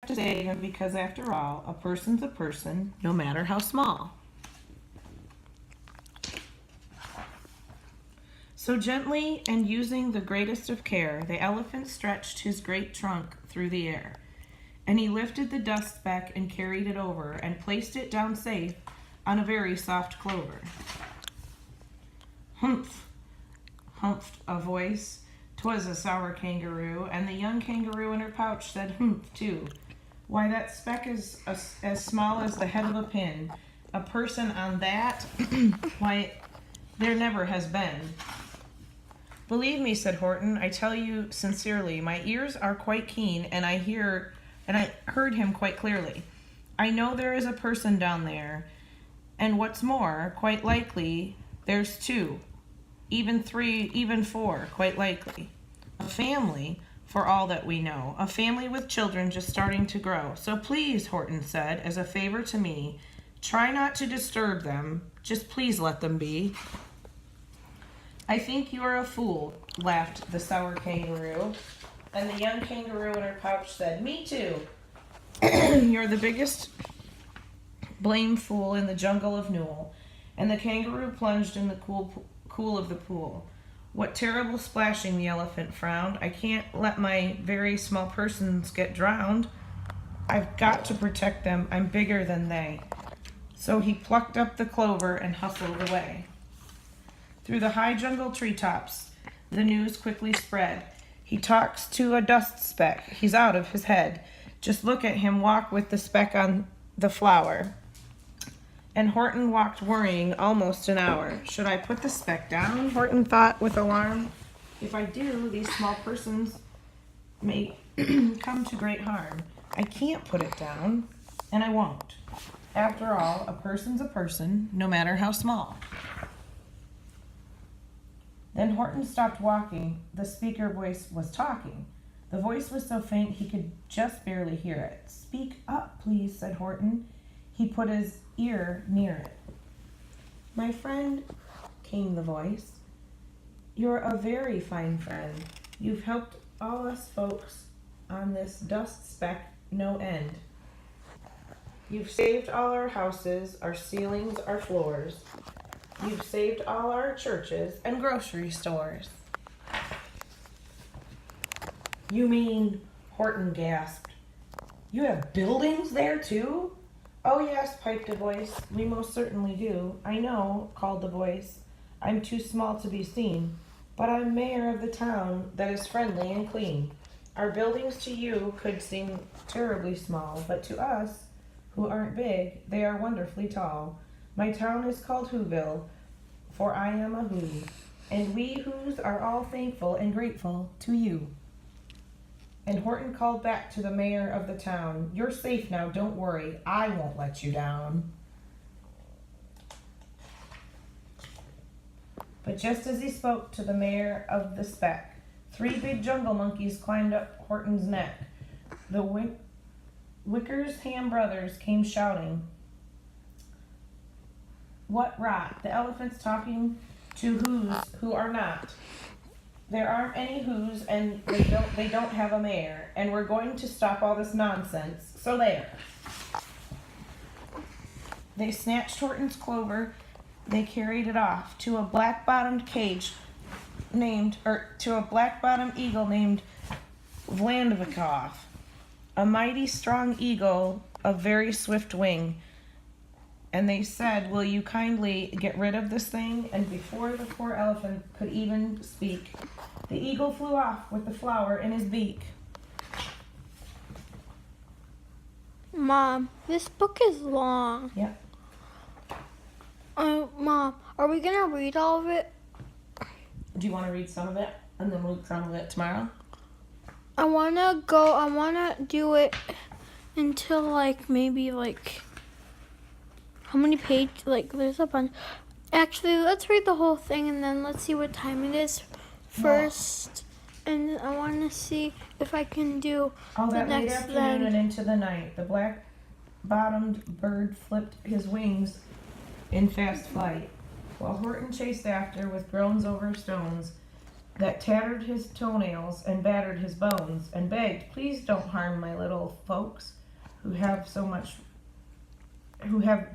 To say because after all, a person's a person, no matter how small. So gently and using the greatest of care, the elephant stretched his great trunk through the air. And he lifted the dust speck and carried it over and placed it down safe on a very soft clover. Humph, humphed a voice. 'Twas a sour kangaroo, and the young kangaroo in her pouch said humph too. Why, that speck is as small as the head of a pin. A person on that, why, there never has been. Believe me, said Horton, I tell you sincerely, my ears are quite keen, and I heard him quite clearly. I know there is a person down there, and what's more, quite likely, there's two, even three, even four, quite likely. A family, for all that we know, a family with children just starting to grow. So please, Horton said, as a favor to me, try not to disturb them. Just please let them be. I think you are a fool, laughed the sour kangaroo. And the young kangaroo in her pouch said, me too. You're the biggest blame fool in the jungle of Newell. And the kangaroo plunged in the cool of the pool. What terrible splashing, the elephant frowned. I can't let my very small persons get drowned. I've got to protect them. I'm bigger than they. So he plucked up the clover and hustled away. Through the high jungle treetops, the news quickly spread. He talks to a dust speck. He's out of his head. Just look at him walk with the speck on the flower. And Horton walked worrying almost an hour. Should I put the speck down? Horton thought with alarm. If I do, these small persons may come to great harm. I can't put it down, and I won't. After all, a person's a person, no matter how small. Then Horton stopped walking. The speaker voice was talking. The voice was so faint he could just barely hear it. Speak up, please, said Horton. He put his ear near it. My friend, came the voice, you're a very fine friend. You've helped all us folks on this dust speck no end. You've saved all our houses, our ceilings, our floors. You've saved all our churches and grocery stores. You mean, Horton gasped, you have buildings there too? Oh yes, piped a voice. We most certainly do. I know, called the voice. I'm too small to be seen, but I'm mayor of the town that is friendly and clean. Our buildings to you could seem terribly small, but to us, who aren't big, they are wonderfully tall. My town is called Whoville, for I am a Who, and we Whos are all thankful and grateful to you. And Horton called back to the mayor of the town, you're safe now, don't worry, I won't let you down. But just as he spoke to the mayor of the speck, 3 big jungle monkeys climbed up Horton's neck. The Wickersham brothers came shouting, what rot, the elephant's talking to Whos who are not. There aren't any Whos, and they don't have a mayor, and we're going to stop all this nonsense. So there. They snatched Horton's clover. They carried it off to a black-bottomed eagle named Vlandvikov, a mighty strong eagle of very swift wing. And they said, will you kindly get rid of this thing? And before the poor elephant could even speak, the eagle flew off with the flower in his beak. Mom, this book is long. Yep. Mom, are we going to read all of it? Do you want to read some of it? And then we'll read some of it tomorrow? I want to do it until maybe how many pages? There's a bunch. Actually, let's read the whole thing and then let's see what time it is first. Yeah. And I want to see if I can do that late afternoon and into the night. The black-bottomed bird flipped his wings in fast flight, while Horton chased after with groans over stones. that tattered his toenails and battered his bones, and begged, "Please don't harm my little folks, who have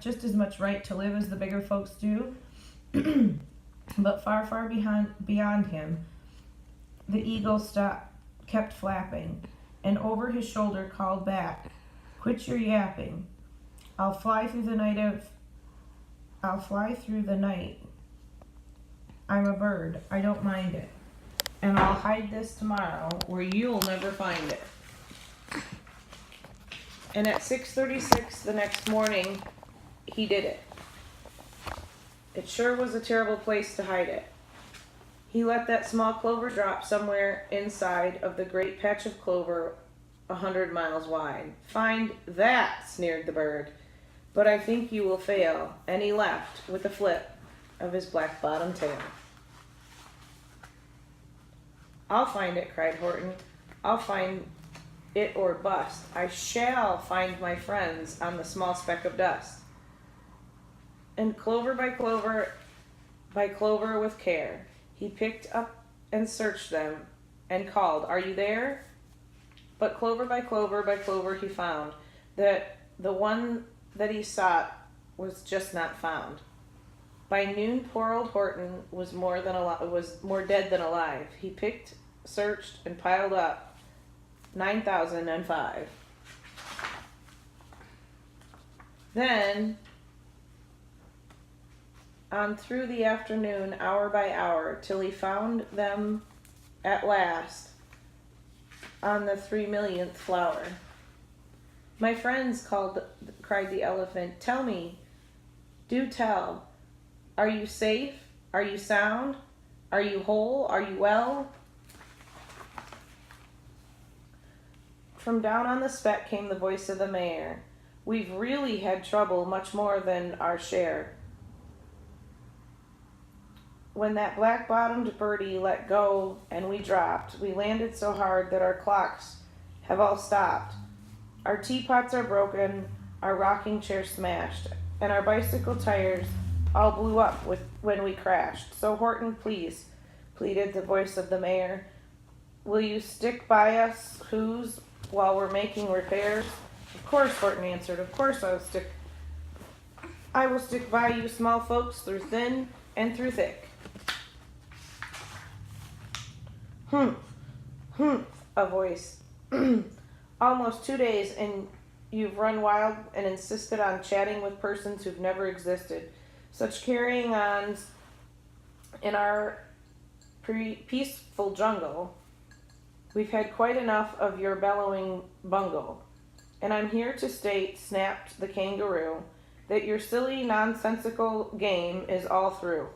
just as much right to live as the bigger folks do." But far beyond him, the eagle kept flapping, and over his shoulder called back, "Quit your yapping. I'll fly through the night. I'm a bird. I don't mind it. And I'll hide this tomorrow where you'll never find it." And at 6:36 the next morning, he did it. It sure was a terrible place to hide it. He let that small clover drop somewhere inside of the great patch of clover 100 miles wide. "Find that," sneered the bird, "but I think you will fail." And he left with a flip of his black-bottomed tail. "I'll find it," cried Horton. "I'll find it or bust. I shall find my friends on the small speck of dust." And clover by clover with care, he picked up and searched them and called, "Are you there?" But clover by clover he found that the one that he sought was just not found. By noon, poor old Horton was more dead than alive. He picked, searched, and piled up 9,005. Then, on through the afternoon, hour by hour, till he found them at last on the 3,000,000th flower. "My friends," cried the elephant, "tell me, do tell, are you safe? Are you sound? Are you whole? Are you well?" From down on the speck came the voice of the mayor. "We've really had trouble, much more than our share. When that black-bottomed birdie let go and we dropped, we landed so hard that our clocks have all stopped. Our teapots are broken, our rocking chair smashed, and our bicycle tires all blew up when we crashed. So Horton, please," pleaded the voice of the mayor, "will you stick by us who's while we're making repairs?" "Of course," Horton answered. "Of course I will stick by you small folks through thin and through thick." "Humph, humph," a voice. "Almost 2 days, and you've run wild and insisted on chatting with persons who've never existed. Such carrying ons in our peaceful jungle. We've had quite enough of your bellowing bungle. And I'm here to state," snapped the kangaroo, "that your silly, nonsensical game is all through."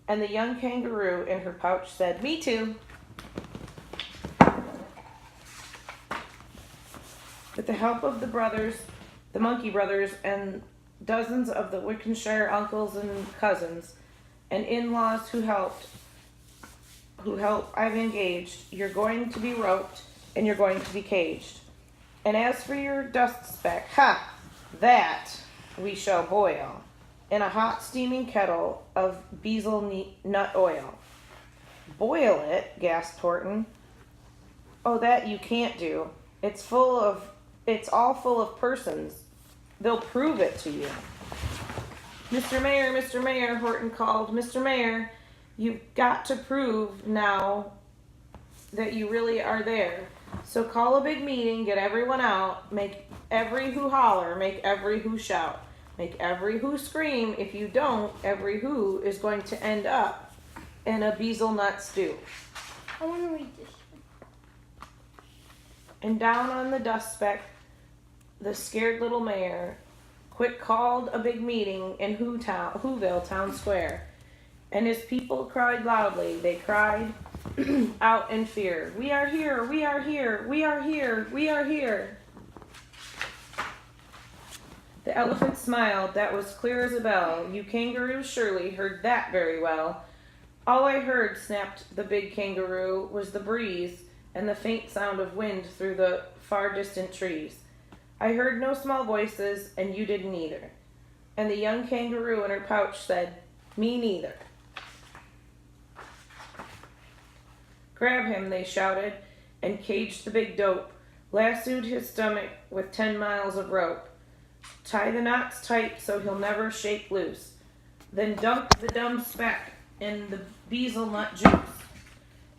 And the young kangaroo in her pouch said, "Me too." With the help of the monkey brothers, and dozens of the Wickenshire uncles and cousins, and in-laws who help I've engaged, you're going to be roped, and you're going to be caged. And as for your dust speck, that we shall boil in a hot steaming kettle of bezel nut oil." "Boil it?" gasped Horton. "Oh, that you can't do. It's all full of persons. They'll prove it to you." Mr. Mayor," Horton called. "Mr. Mayor, you've got to prove now that you really are there. So call a big meeting, get everyone out, make every who holler, make every who shout, make every who scream. If you don't, every who is going to end up in a bezel nut stew." I want to read this one. And down on the dust speck, the scared little mayor quick called a big meeting in Whoville Town Square. And his people cried loudly. They cried out in fear, "We are here, we are here, we are here, we are here." The elephant smiled. "That was clear as a bell. You kangaroos surely heard that very well." "All I heard," snapped the big kangaroo, "was the breeze and the faint sound of wind through the far distant trees. I heard no small voices, and you didn't either." And the young kangaroo in her pouch said, "Me neither." Grab him, they shouted, and caged the big dope. Lassoed his stomach with 10 miles of rope. Tie the knots tight so he'll never shake loose. Then dunk the dumb speck in the bezelnut juice.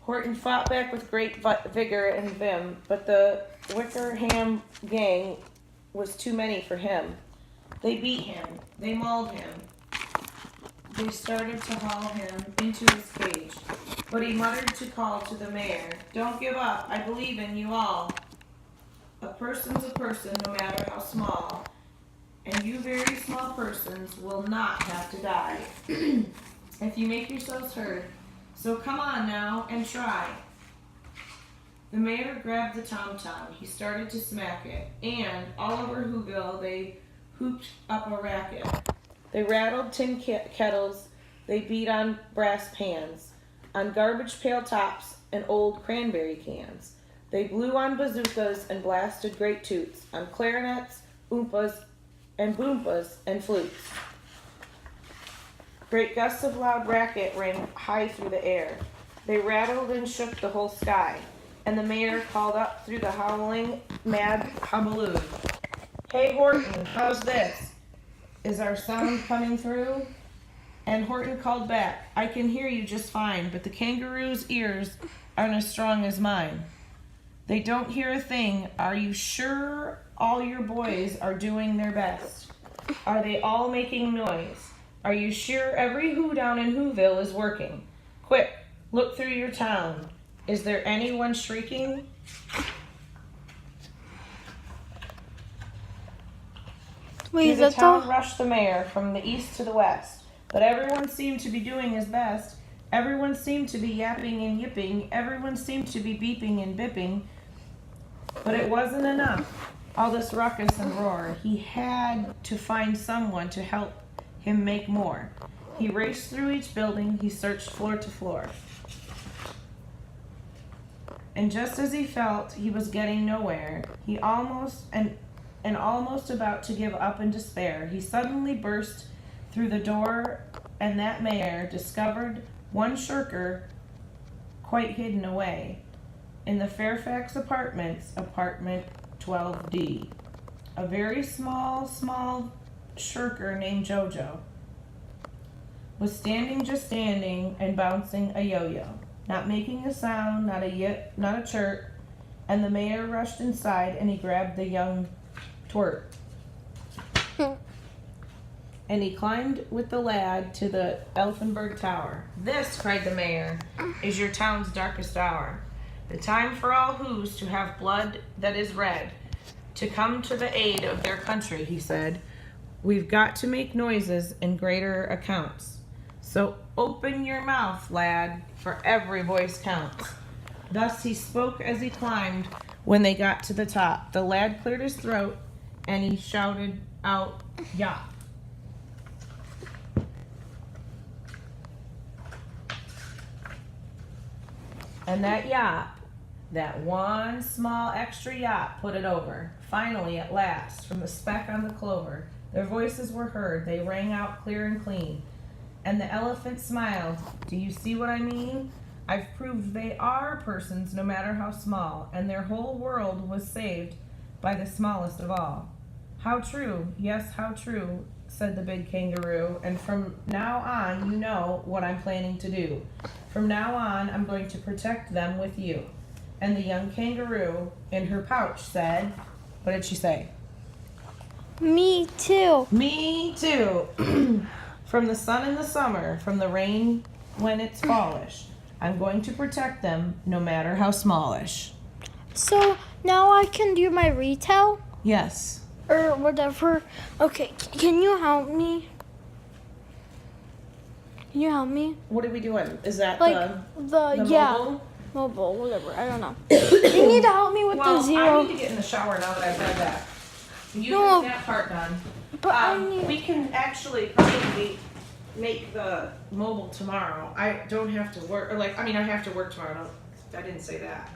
Horton fought back with great vigor and vim, but the Wickerham gang was too many for him. They beat him. They mauled him. They started to haul him into his cage, but he muttered to call to the mayor, "Don't give up. I believe in you all. A person's a person, no matter how small, and you very small persons will not have to die if you make yourselves heard. So come on now and try." The mayor grabbed the tom-tom. He started to smack it, and all over Whoville they hooped up a racket. They rattled tin kettles, they beat on brass pans, on garbage pail tops and old cranberry cans. They blew on bazookas and blasted great toots, on clarinets, oompas, and boompas and flutes. Great gusts of loud racket rang high through the air. They rattled and shook the whole sky, and the mayor called up through the howling, mad hubbub, "Hey Horton, how's this? Is our sound coming through?" And Horton called back, "I can hear you just fine, but the kangaroo's ears aren't as strong as mine. They don't hear a thing. Are you sure all your boys are doing their best? Are they all making noise? Are you sure every who down in Whoville is working? Quick, look through your town. Is there anyone shrieking?" Wait, Through the town rushed the mayor from the east to the west, but everyone seemed to be doing his best. Everyone seemed to be yapping and yipping. Everyone seemed to be beeping and bipping. But it wasn't enough. All this ruckus and roar. He had to find someone to help him make more. He raced through each building. He searched floor to floor. And just as he felt he was getting nowhere, he almost about to give up in despair, he suddenly burst through the door, and that mayor discovered one shirker quite hidden away in the Fairfax Apartments, apartment 12D. A very small shirker named Jojo was standing and bouncing a yo-yo, not making a sound, not a yip, not a chirp, and the mayor rushed inside and he grabbed the young twerp. And he climbed with the lad to the Elfinberg Tower. "This," cried the mayor, "is your town's darkest hour. The time for all who's to have blood that is red, to come to the aid of their country," he said. "We've got to make noises in greater accounts. So open your mouth, lad, for every voice counts." Thus he spoke as he climbed. When they got to the top, the lad cleared his throat and he shouted out, "Yop." And that yop, that one small extra yop, put it over. Finally, at last, from the speck on the clover, their voices were heard. They rang out clear and clean. And the elephant smiled. "Do you see what I mean? I've proved they are persons, no matter how small, and their whole world was saved by the smallest of all." "How true, yes, how true," said the big kangaroo. "And from now on, you know what I'm planning to do. From now on, I'm going to protect them with you." And the young kangaroo in her pouch said, what did she say? Me too. "Me too." "From the sun in the summer, from the rain when it's fallish, I'm going to protect them no matter how smallish." So now I can do my retell Yes. or whatever. Okay, can you help me? Can you help me? What are we doing? Is that Like the yeah, mobile? mobile, whatever. I don't know. You need to help me with Well, the zero. I need to get in the shower now that I've read that. You No. get that part done. But I need. We can actually probably make the mobile tomorrow. I don't have to work, or I have to work tomorrow. I didn't say that.